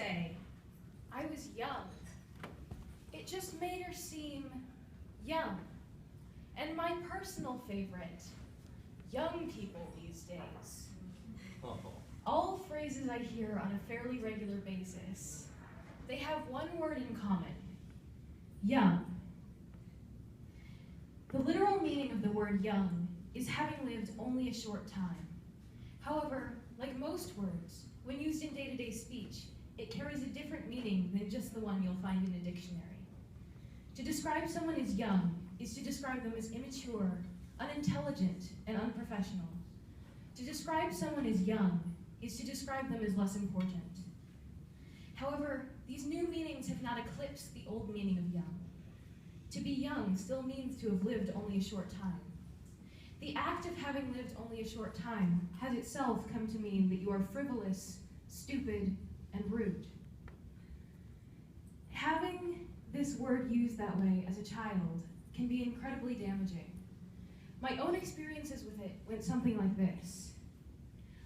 say, I was young. It just made her seem young. And my personal favorite, young people these days. All phrases I hear on a fairly regular basis, they have one word in common, young. The literal meaning of the word young is having lived only a short time. However, like most words, when used in day-to-day speech, it carries a different meaning than just the one you'll find in a dictionary. To describe someone as young is to describe them as immature, unintelligent, and unprofessional. To describe someone as young is to describe them as less important. However, these new meanings have not eclipsed the old meaning of young. To be young still means to have lived only a short time. The act of having lived only a short time has itself come to mean that you are frivolous, stupid, and rude. Having this word used that way as a child can be incredibly damaging. My own experiences with it went something like this.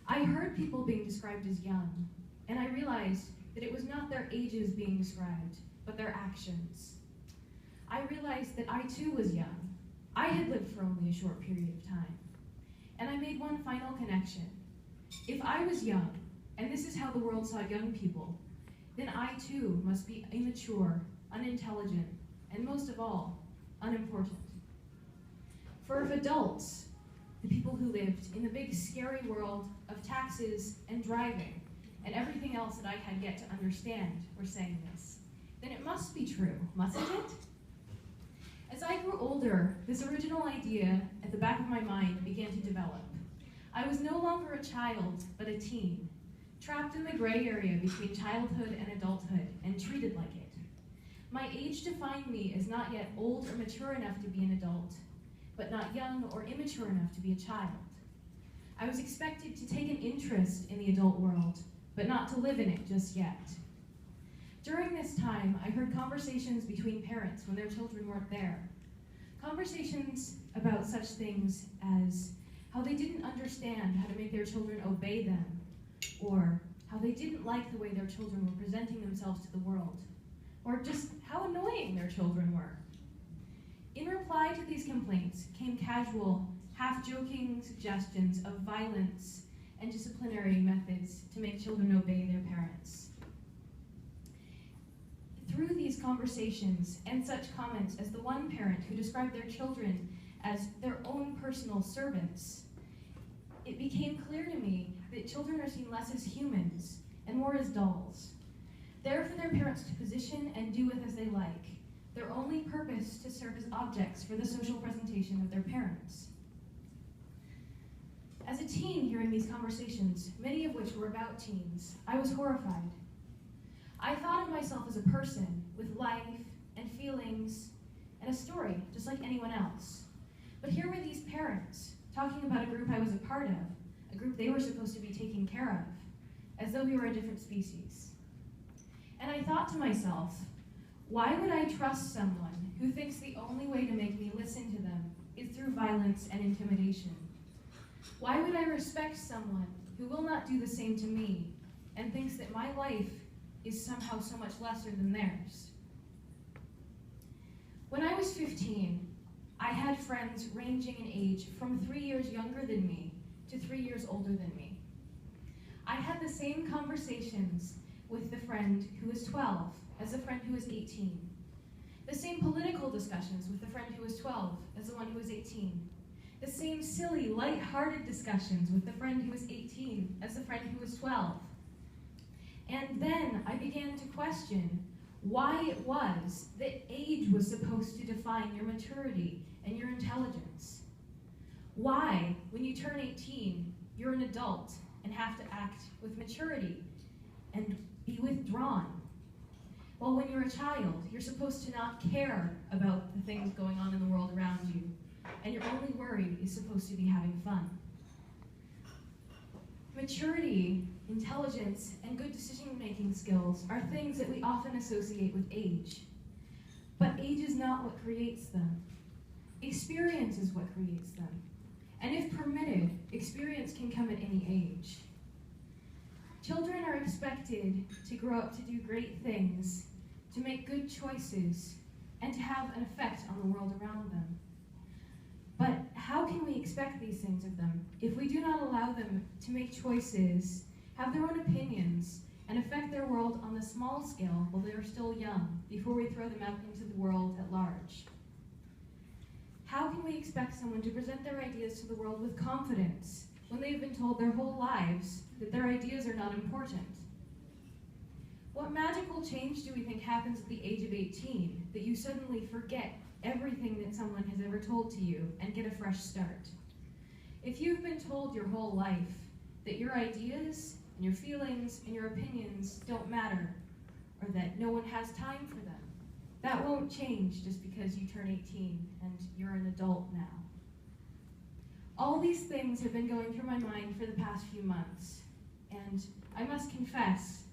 I heard people being described as young, and I realized that it was not their ages being described, but their actions. I realized that I too was young. I had lived for only a short period of time. And I made one final connection. If I was young, and this is how the world saw young people, then I too must be immature, unintelligent, and most of all, unimportant. For if adults, the people who lived in the big scary world of taxes and driving and everything else that I had yet to understand were saying this, then it must be true, mustn't it? As I grew older, this original idea at the back of my mind began to develop. I was no longer a child, but a teen, trapped in the gray area between childhood and adulthood, and treated like it. My age defined me as not yet old or mature enough to be an adult, but not young or immature enough to be a child. I was expected to take an interest in the adult world, but not to live in it just yet. During this time, I heard conversations between parents when their children weren't there. Conversations about such things as how they didn't understand how to make their children obey them, or how they didn't like the way their children were presenting themselves to the world, or just how annoying their children were. In reply to these complaints came casual, half-joking suggestions of violence and disciplinary methods to make children obey their parents. Through these conversations and such comments as the one parent who described their children as their own personal servants, it became clear to me that children are seen less as humans and more as dolls, there for their parents to position and do with as they like, their only purpose to serve as objects for the social presentation of their parents. As a teen hearing these conversations, many of which were about teens, I was horrified. I thought of myself as a person with life and feelings and a story, just like anyone else. But here were these parents talking about a group I was a part of, a group they were supposed to be taking care of, as though we were a different species. And I thought to myself, why would I trust someone who thinks the only way to make me listen to them is through violence and intimidation? Why would I respect someone who will not do the same to me and thinks that my life is somehow so much lesser than theirs? When I was 15, I had friends ranging in age from 3 years younger than me to 3 years older than me. I had the same conversations with the friend who was 12 as the friend who was 18. The same political discussions with the friend who was 12 as the one who was 18. The same silly, light-hearted discussions with the friend who was 18 as the friend who was 12. And then I began to question why it was that age was supposed to define your maturity and your intelligence. Why, when you turn 18, you're an adult and have to act with maturity and be withdrawn. While when you're a child, you're supposed to not care about the things going on in the world around you, and your only worry is supposed to be having fun. Maturity, intelligence, and good decision-making skills are things that we often associate with age. But age is not what creates them. Experience is what creates them. And if permitted, experience can come at any age. Children are expected to grow up to do great things, to make good choices, and to have an effect on the world around them. But how can we expect these things of them if we do not allow them to make choices, have their own opinions, and affect their world on the small scale while they are still young, before we throw them out into the world at large? How can we expect someone to present their ideas to the world with confidence when they've been told their whole lives that their ideas are not important? What magical change do we think happens at the age of 18 that you suddenly forget everything that someone has ever told to you and get a fresh start? If you've been told your whole life that your ideas and your feelings and your opinions don't matter, or that no one has time for them, that won't change just because you turn 18 and you're an adult now. All these things have been going through my mind for the past few months, and I must confess,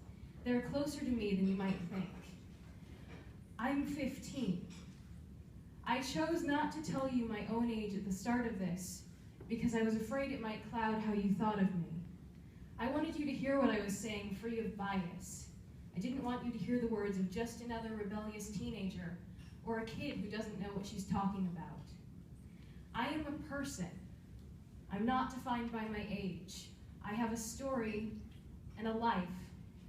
they're closer to me than you might think. I'm 15. I chose not to tell you my own age at the start of this because I was afraid it might cloud how you thought of me. I wanted you to hear what I was saying free of bias. I didn't want you to hear the words of just another rebellious teenager or a kid who doesn't know what she's talking about. I am a person. I'm not defined by my age. I have a story and a life,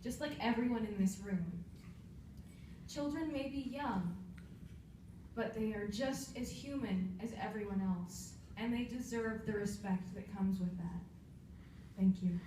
just like everyone in this room. Children may be young, but they are just as human as everyone else, and they deserve the respect that comes with that. Thank you.